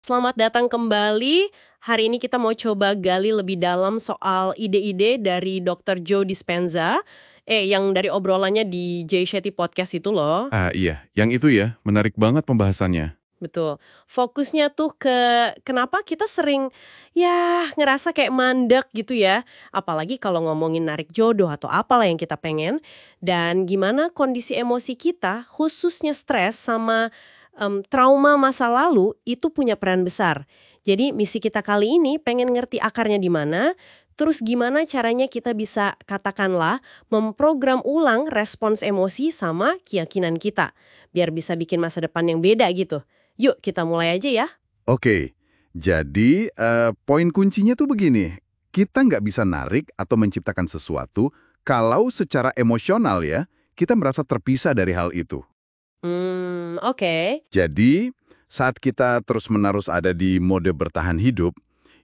Selamat datang kembali. Hari ini kita mau coba gali lebih dalam soal ide-ide dari Dr. Joe Dispenza. Yang dari obrolannya di Jay Shetty Podcast itu loh. Iya, yang itu ya, menarik banget pembahasannya. Betul. Fokusnya tuh ke kenapa kita sering ngerasa kayak mandek gitu ya. Apalagi kalau ngomongin narik jodoh atau apalah yang kita pengen. Dan gimana kondisi emosi kita, khususnya stres sama trauma masa lalu itu punya peran besar. Jadi misi kita kali ini pengen ngerti akarnya di mana, terus gimana caranya kita bisa katakanlah memprogram ulang respons emosi sama keyakinan kita. Biar bisa bikin masa depan yang beda gitu. Yuk kita mulai aja ya. Oke, jadi poin kuncinya tuh begini. Kita nggak bisa narik atau menciptakan sesuatu kalau secara emosional ya, kita merasa terpisah dari hal itu. Oke. Jadi, saat kita terus-menerus ada di mode bertahan hidup,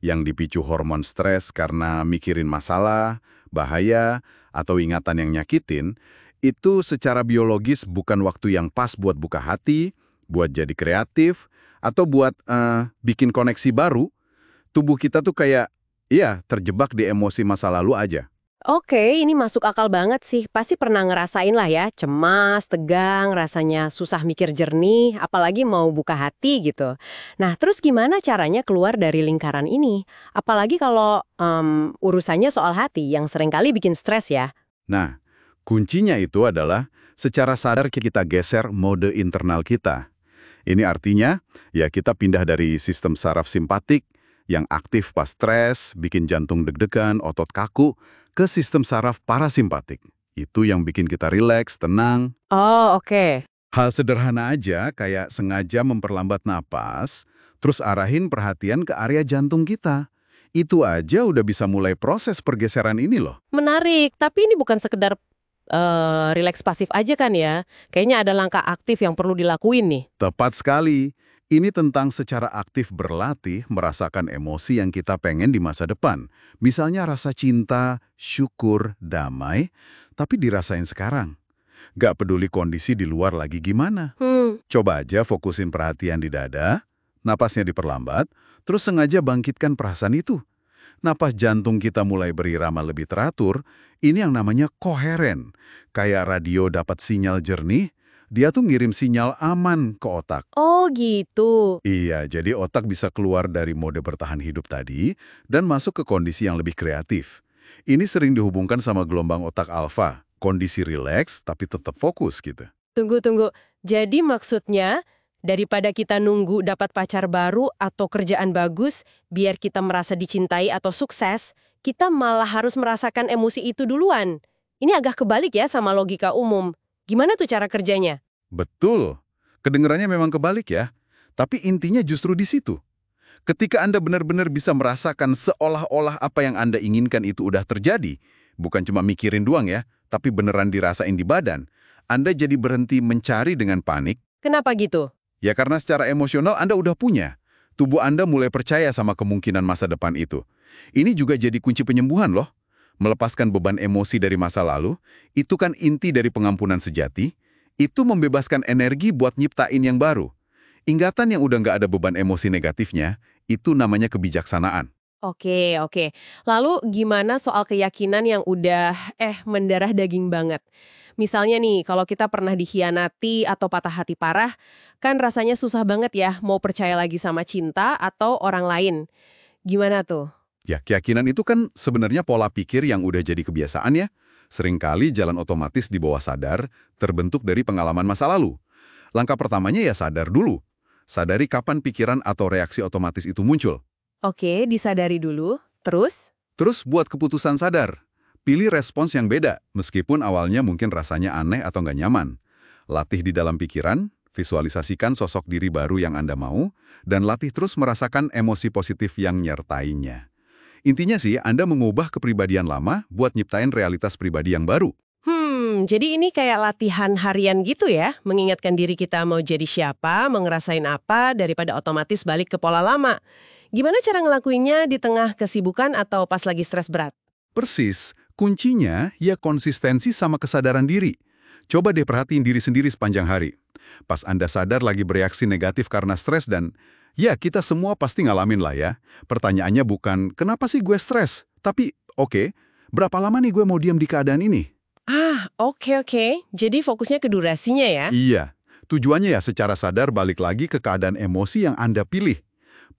yang dipicu hormon stres karena mikirin masalah, bahaya, atau ingatan yang nyakitin, itu secara biologis bukan waktu yang pas buat buka hati, buat jadi kreatif, atau buat bikin koneksi baru. Tubuh kita tuh kayak, terjebak di emosi masa lalu aja. Oke, ini masuk akal banget sih. Pasti pernah ngerasain lah ya, cemas, tegang, rasanya susah mikir jernih, apalagi mau buka hati gitu. Nah, terus gimana caranya keluar dari lingkaran ini? Apalagi kalau urusannya soal hati yang seringkali bikin stres ya. Nah, kuncinya itu adalah secara sadar kita geser mode internal kita. Ini artinya, ya kita pindah dari sistem saraf simpatik yang aktif pas stres, bikin jantung deg-degan, otot kaku, ke sistem saraf parasimpatik. Itu yang bikin kita rileks, tenang. Oh, oke. Hal sederhana aja kayak sengaja memperlambat napas, terus arahin perhatian ke area jantung kita. Itu aja udah bisa mulai proses pergeseran ini loh. Menarik, tapi ini bukan sekedar rileks pasif aja kan ya. Kayaknya ada langkah aktif yang perlu dilakuin nih. Tepat sekali. Ini tentang secara aktif berlatih merasakan emosi yang kita pengen di masa depan. Misalnya rasa cinta, syukur, damai, tapi dirasain sekarang. Gak peduli kondisi di luar lagi gimana. Coba aja fokusin perhatian di dada, napasnya diperlambat, terus sengaja bangkitkan perasaan itu. Napas jantung kita mulai berirama lebih teratur, ini yang namanya koheren. Kayak radio dapat sinyal jernih, dia tuh ngirim sinyal aman ke otak. Oh gitu. Iya, jadi otak bisa keluar dari mode bertahan hidup tadi dan masuk ke kondisi yang lebih kreatif. Ini sering dihubungkan sama gelombang otak alfa, kondisi rileks tapi tetap fokus gitu. Tunggu. Jadi maksudnya, daripada kita nunggu dapat pacar baru atau kerjaan bagus, biar kita merasa dicintai atau sukses, kita malah harus merasakan emosi itu duluan. Ini agak kebalik ya sama logika umum. Gimana tuh cara kerjanya? Betul, kedengarannya memang kebalik ya, tapi intinya justru di situ. Ketika Anda benar-benar bisa merasakan seolah-olah apa yang Anda inginkan itu udah terjadi, bukan cuma mikirin doang ya, tapi beneran dirasain di badan, Anda jadi berhenti mencari dengan panik. Kenapa gitu? Ya karena secara emosional Anda udah punya. Tubuh Anda mulai percaya sama kemungkinan masa depan itu. Ini juga jadi kunci penyembuhan loh. Melepaskan beban emosi dari masa lalu, itu kan inti dari pengampunan sejati. Itu membebaskan energi buat nyiptain yang baru. Ingatan yang udah nggak ada beban emosi negatifnya, itu namanya kebijaksanaan. Oke. Lalu gimana soal keyakinan yang udah mendarah daging banget? Misalnya nih, kalau kita pernah dikhianati atau patah hati parah, kan rasanya susah banget ya mau percaya lagi sama cinta atau orang lain. Gimana tuh? Ya, keyakinan itu kan sebenarnya pola pikir yang udah jadi kebiasaan ya. Seringkali jalan otomatis di bawah sadar terbentuk dari pengalaman masa lalu. Langkah pertamanya ya sadar dulu. Sadari kapan pikiran atau reaksi otomatis itu muncul. Oke, disadari dulu. Terus? Terus buat keputusan sadar. Pilih respons yang beda, meskipun awalnya mungkin rasanya aneh atau nggak nyaman. Latih di dalam pikiran, visualisasikan sosok diri baru yang Anda mau, dan latih terus merasakan emosi positif yang nyertainya. Intinya sih, Anda mengubah kepribadian lama buat nyiptain realitas pribadi yang baru. Jadi ini kayak latihan harian gitu ya, mengingatkan diri kita mau jadi siapa, mau ngerasain apa, daripada otomatis balik ke pola lama. Gimana cara ngelakuinnya di tengah kesibukan atau pas lagi stres berat? Persis, kuncinya ya konsistensi sama kesadaran diri. Coba deh perhatiin diri sendiri sepanjang hari. Pas Anda sadar lagi bereaksi negatif karena stres dan Ya, kita semua pasti ngalamin lah ya. Pertanyaannya bukan, kenapa sih gue stres? Tapi, oke, berapa lama nih gue mau diam di keadaan ini? Oke. Jadi fokusnya ke durasinya ya? Iya, tujuannya ya secara sadar balik lagi ke keadaan emosi yang Anda pilih.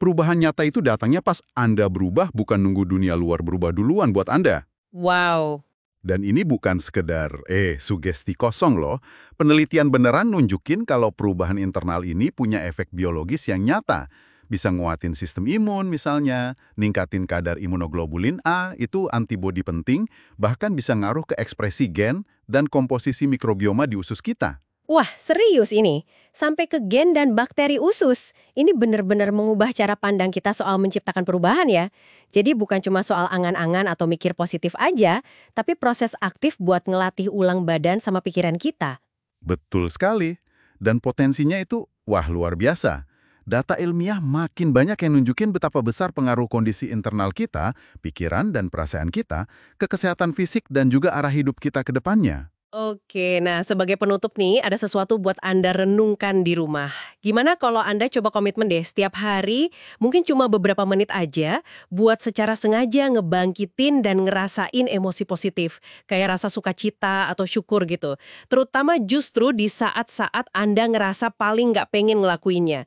Perubahan nyata itu datangnya pas Anda berubah, bukan nunggu dunia luar berubah duluan buat Anda. Wow. Dan ini bukan sekedar, sugesti kosong loh. Penelitian beneran nunjukin kalau perubahan internal ini punya efek biologis yang nyata. Bisa nguatin sistem imun misalnya, ningkatin kadar imunoglobulin A, itu antibodi penting, bahkan bisa ngaruh ke ekspresi gen dan komposisi mikrobioma di usus kita. Wah, serius ini. Sampai ke gen dan bakteri usus. Ini benar-benar mengubah cara pandang kita soal menciptakan perubahan ya. Jadi bukan cuma soal angan-angan atau mikir positif aja, tapi proses aktif buat ngelatih ulang badan sama pikiran kita. Betul sekali. Dan potensinya itu, wah luar biasa. Data ilmiah makin banyak yang nunjukin betapa besar pengaruh kondisi internal kita, pikiran dan perasaan kita, ke kesehatan fisik dan juga arah hidup kita ke depannya. Oke, nah sebagai penutup nih, ada sesuatu buat Anda renungkan di rumah. Gimana kalau Anda coba komitmen deh, setiap hari, mungkin cuma beberapa menit aja, buat secara sengaja ngebangkitin dan ngerasain emosi positif, kayak rasa sukacita atau syukur gitu. Terutama justru di saat-saat Anda ngerasa paling nggak pengen ngelakuinnya.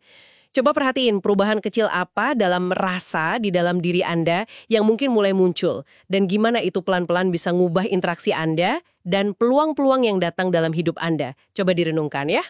Coba perhatiin perubahan kecil apa dalam rasa di dalam diri Anda yang mungkin mulai muncul. Dan gimana itu pelan-pelan bisa ngubah interaksi Anda dan peluang-peluang yang datang dalam hidup Anda. Coba direnungkan ya.